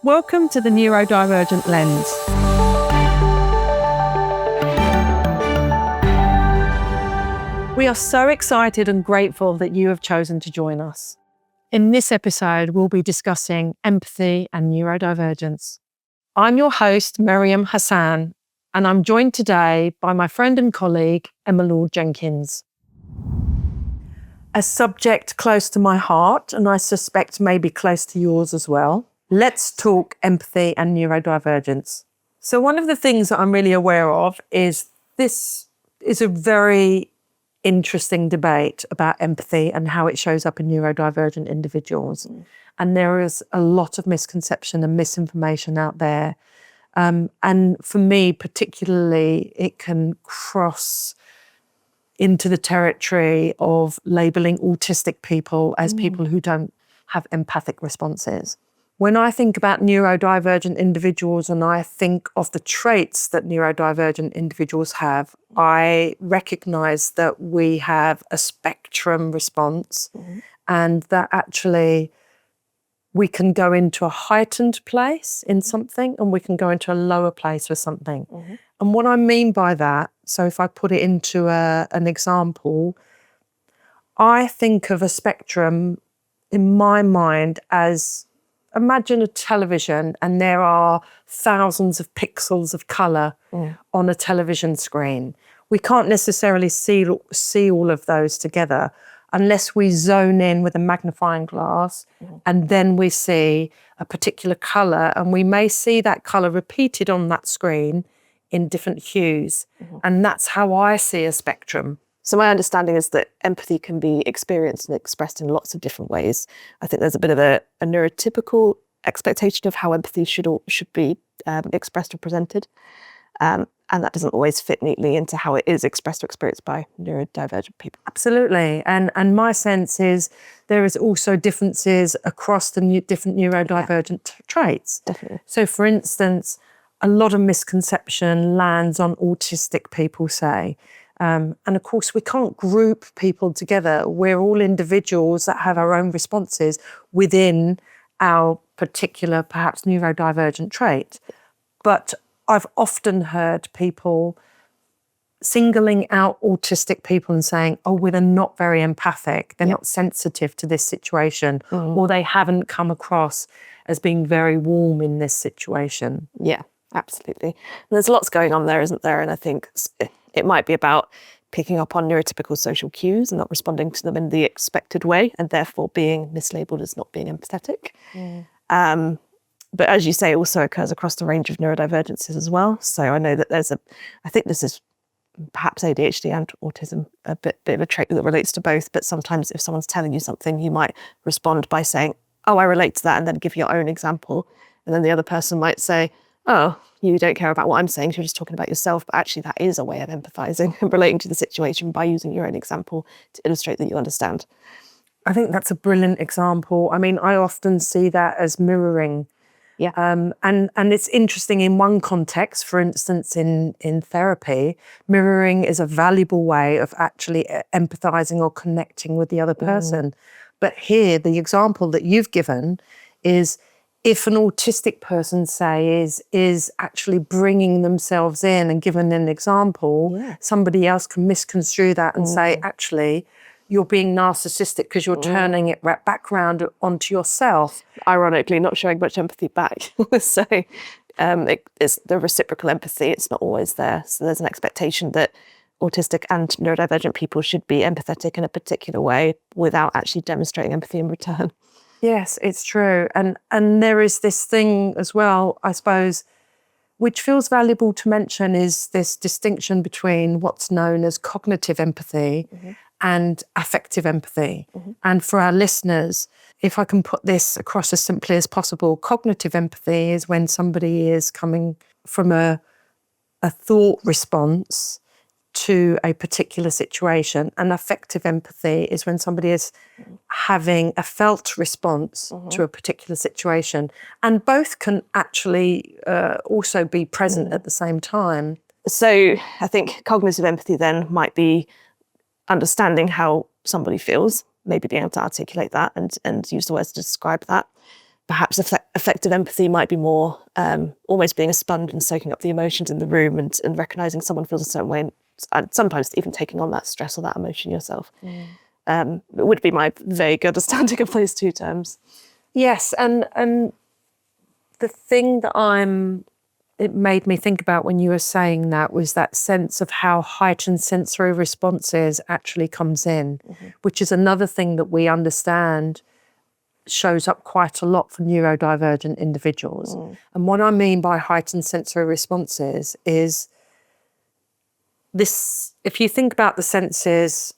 Welcome to the Neurodivergent Lens. We are so excited and grateful that you have chosen to join us. In this episode, we'll be discussing empathy and neurodivergence. I'm your host, Miriam Hassan, and I'm joined today by my friend and colleague, Emma Lord-Jenkins. A subject close to my heart, and I suspect maybe close to yours as well. Let's talk empathy and neurodivergence. So one of the things that I'm really aware of is this is a very interesting debate about empathy and how it shows up in neurodivergent individuals. And there is a lot of misconception and misinformation out there. And for me, particularly, it can cross into the territory of labeling autistic people as people who don't have empathic responses. When I think about neurodivergent individuals and I think of the traits that neurodivergent individuals have, I recognise that we have a spectrum response and that actually we can go into a heightened place in something and we can go into a lower place with something. And what I mean by that, so if I put it into an example, I think of a spectrum in my mind as, imagine a television and there are thousands of pixels of colour on a television screen. We can't necessarily see all of those together unless we zone in with a magnifying glass and then we see a particular colour, and we may see that colour repeated on that screen in different hues. And that's how I see a spectrum. So my understanding is that empathy can be experienced and expressed in lots of different ways. I think there's a bit of a neurotypical expectation of how empathy should be expressed or presented. And that doesn't always fit neatly into how it is expressed or experienced by neurodivergent people. Absolutely. And my sense is there is also differences across the different neurodivergent traits. Definitely. So for instance, a lot of misconception lands on autistic people, say. And of course, we can't group people together. We're all individuals that have our own responses within our particular, perhaps, neurodivergent trait. But I've often heard people singling out autistic people and saying, oh, well, they're not very empathic. They're not sensitive to this situation, or they haven't come across as being very warm in this situation. Yeah, absolutely. And there's lots going on there, isn't there? And I think it might be about picking up on neurotypical social cues and not responding to them in the expected way, and therefore being mislabeled as not being empathetic. But as you say, it also occurs across the range of neurodivergences as well. So I know that I think this is perhaps ADHD and autism, a bit of a trait that relates to both. But sometimes if someone's telling you something, you might respond by saying, oh, I relate to that, and then give your own example. And then the other person might say, oh, you don't care about what I'm saying, so you're just talking about yourself. But actually that is a way of empathising and relating to the situation by using your own example to illustrate that you understand. I think that's a brilliant example. I mean, I often see that as mirroring. Yeah. And it's interesting in one context, for instance, in therapy, mirroring is a valuable way of actually empathising or connecting with the other person. But here, the example that you've given is if an autistic person, say, is actually bringing themselves in and giving an example, somebody else can misconstrue that and say, actually, you're being narcissistic because you're turning it back around onto yourself. Ironically, not showing much empathy back. So it's the reciprocal empathy. It's not always there. So there's an expectation that autistic and neurodivergent people should be empathetic in a particular way without actually demonstrating empathy in return. Yes, it's true. And there is this thing as well, I suppose, which feels valuable to mention, is this distinction between what's known as cognitive empathy and affective empathy. And for our listeners, if I can put this across as simply as possible, cognitive empathy is when somebody is coming from a thought response to a particular situation, and affective empathy is when somebody is having a felt response to a particular situation. And both can actually also be present at the same time. So I think cognitive empathy then might be understanding how somebody feels, maybe being able to articulate that and use the words to describe that. perhaps affective empathy might be more almost being a sponge and soaking up the emotions in the room and recognizing someone feels a certain way, and sometimes even taking on that stress or that emotion yourself. It would be my vague understanding of those two terms. Yes, and the thing that it made me think about when you were saying that was that sense of how heightened sensory responses actually comes in, which is another thing that we understand shows up quite a lot for neurodivergent individuals. And what I mean by heightened sensory responses is this: if you think about the senses,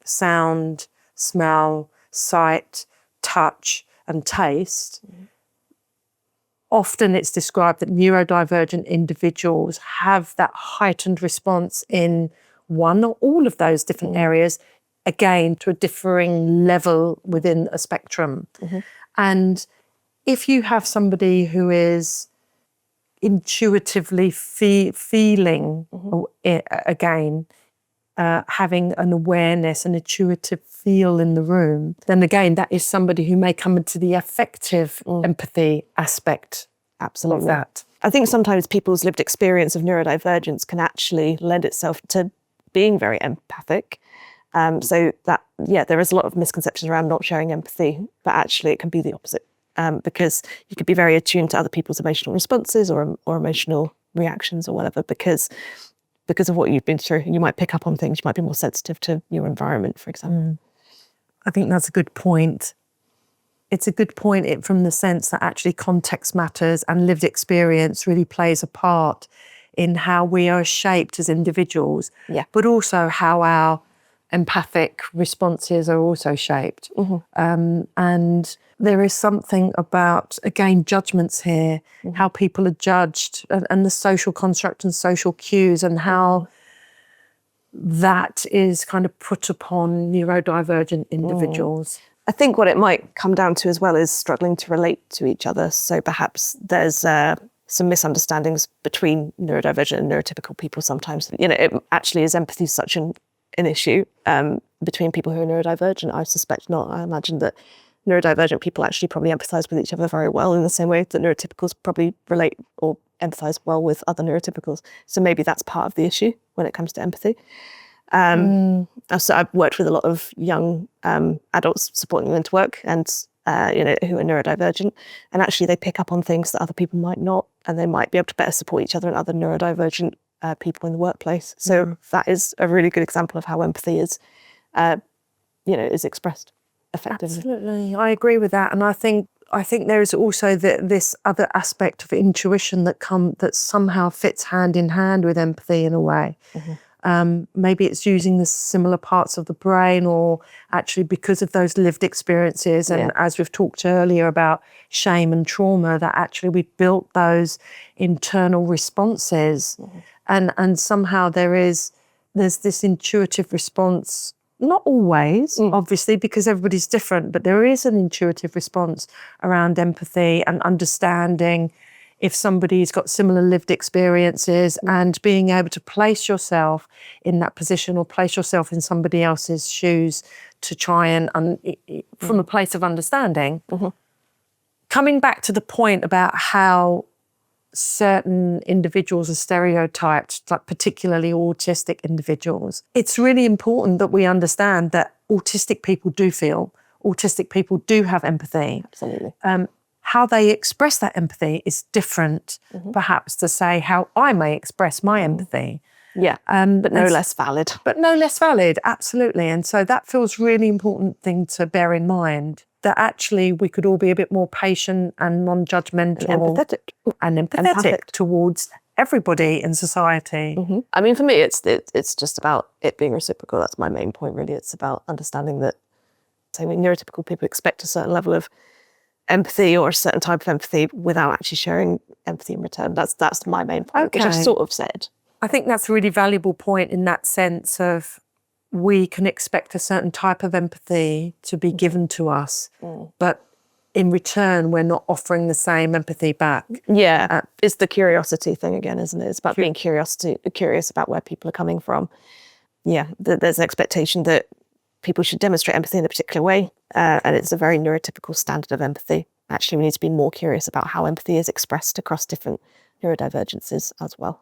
sound, smell, sight, touch, and taste, often it's described that neurodivergent individuals have that heightened response in one or all of those different areas, again, to a differing level within a spectrum. And if you have somebody who is intuitively feeling, again, having an awareness, an intuitive feel in the room, then again, that is somebody who may come into the affective empathy aspect. Absolutely. Of that. I think sometimes people's lived experience of neurodivergence can actually lend itself to being very empathic. So that, there is a lot of misconceptions around not sharing empathy, but actually it can be the opposite, because you could be very attuned to other people's emotional responses or emotional reactions or whatever, because of what you've been through. You might pick up on things, you might be more sensitive to your environment, for example. I think that's a good point. It's a good point from the sense that actually context matters and lived experience really plays a part in how we are shaped as individuals, but also how our empathic responses are also shaped. And there is something about, again, judgments here, how people are judged and the social construct and social cues and how that is kind of put upon neurodivergent individuals. I think what it might come down to as well is struggling to relate to each other. So perhaps there's some misunderstandings between neurodivergent and neurotypical people sometimes. It actually is empathy such an issue between people who are neurodivergent? I suspect not. I imagine that neurodivergent people actually probably empathise with each other very well in the same way that neurotypicals probably relate or empathise well with other neurotypicals. So maybe that's part of the issue when it comes to empathy. So I've worked with a lot of young adults, supporting them into work, and who are neurodivergent, and actually they pick up on things that other people might not, and they might be able to better support each other and other neurodivergent people in the workplace. So that is a really good example of how empathy is expressed effectively. Absolutely, I agree with that, and I think there is also this other aspect of intuition that somehow fits hand in hand with empathy in a way. Maybe it's using the similar parts of the brain, or actually because of those lived experiences. And as we've talked earlier about shame and trauma, that actually we built those internal responses. And somehow there's this intuitive response, not always, obviously, because everybody's different, but there is an intuitive response around empathy and understanding if somebody's got similar lived experiences and being able to place yourself in that position or place yourself in somebody else's shoes to try and, from a place of understanding. Coming back to the point about how certain individuals are stereotyped, like particularly autistic individuals, it's really important that we understand that autistic people do feel, autistic people do have empathy. Absolutely. How they express that empathy is different, perhaps, to say how I may express my empathy. But no less valid. But no less valid, absolutely. And so that feels really important thing to bear in mind, that actually we could all be a bit more patient and non-judgmental. And empathetic towards everybody in society. I mean, for me, it's just about it being reciprocal. That's my main point, really. It's about understanding that, say, neurotypical people expect a certain level of empathy or a certain type of empathy without actually sharing empathy in return. That's my main point, which I've sort of said. I think that's a really valuable point in that sense of we can expect a certain type of empathy to be given to us, but in return, we're not offering the same empathy back. It's the curiosity thing again, isn't it? It's about being curious about where people are coming from. There's an expectation that people should demonstrate empathy in a particular way, and it's a very neurotypical standard of empathy. actually we need to be more curious about how empathy is expressed across different neurodivergences as well.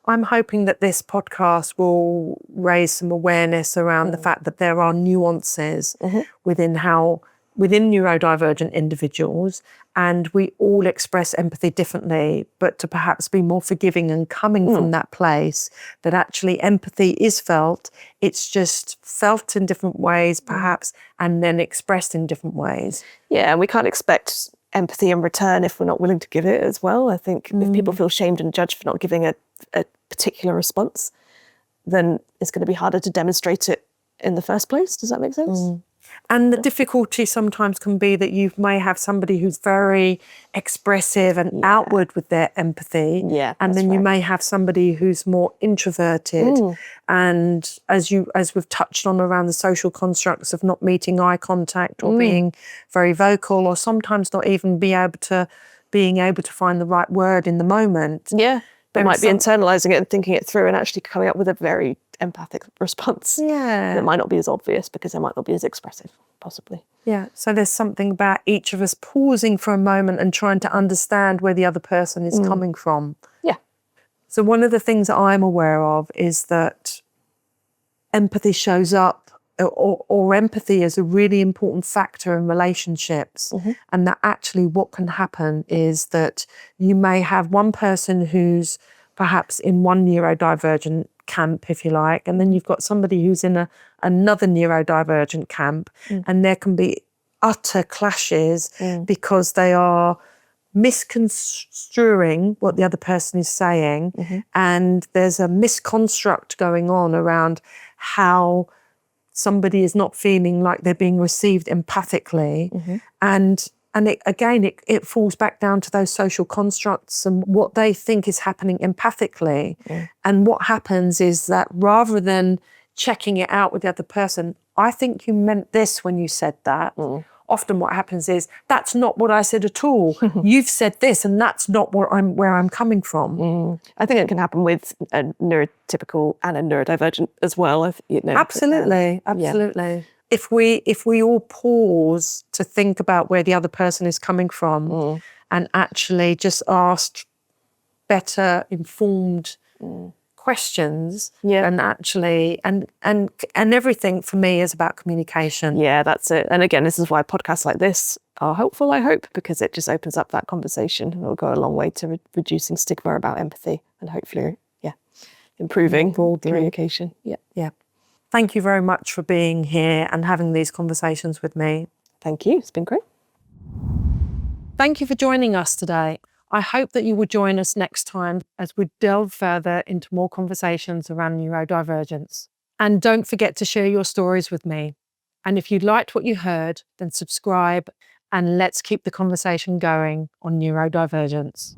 I'm hoping that this podcast will raise some awareness around the fact that there are nuances within neurodivergent individuals, and we all express empathy differently, but to perhaps be more forgiving and coming from that place that actually empathy is felt. It's just felt in different ways, perhaps, and then expressed in different ways. Yeah, and we can't expect empathy in return if we're not willing to give it as well. I think if people feel shamed and judged for not giving a particular response, then it's going to be harder to demonstrate it in the first place. Does that make sense? And the difficulty sometimes can be that you may have somebody who's very expressive and outward with their empathy. Yeah, and then you may have somebody who's more introverted. And as we've touched on around the social constructs of not meeting eye contact or being very vocal, or sometimes not even being able to find the right word in the moment. Yeah. They might be internalising it and thinking it through and actually coming up with a very empathic response. Yeah. That might not be as obvious because they might not be as expressive, possibly. Yeah. So there's something about each of us pausing for a moment and trying to understand where the other person is coming from. Yeah. So one of the things that I'm aware of is that empathy shows up, or empathy is a really important factor in relationships. And that actually what can happen is that you may have one person who's perhaps in one neurodivergent camp, if you like, and then you've got somebody who's in another neurodivergent camp, and there can be utter clashes because they are misconstruing what the other person is saying, and there's a misconstruct going on around how somebody is not feeling like they're being received empathically. And it falls back down to those social constructs and what they think is happening empathically. And what happens is that rather than checking it out with the other person, I think you meant this when you said that. Often what happens is, that's not what I said at all. You've said this, and that's not where I'm coming from. I think it can happen with a neurotypical and a neurodivergent as well. Absolutely. Yeah. If we all pause to think about where the other person is coming from and actually just ask better informed questions, and actually and everything for me is about communication. Yeah, that's it. And again, this is why podcasts like this are helpful, I hope, because it just opens up that conversation. It'll go a long way to reducing stigma about empathy and hopefully, improving communication. Yeah. Thank you very much for being here and having these conversations with me. Thank you. It's been great. Thank you for joining us today. I hope that you will join us next time as we delve further into more conversations around neurodivergence. And don't forget to share your stories with me. And if you liked what you heard, then subscribe and let's keep the conversation going on neurodivergence.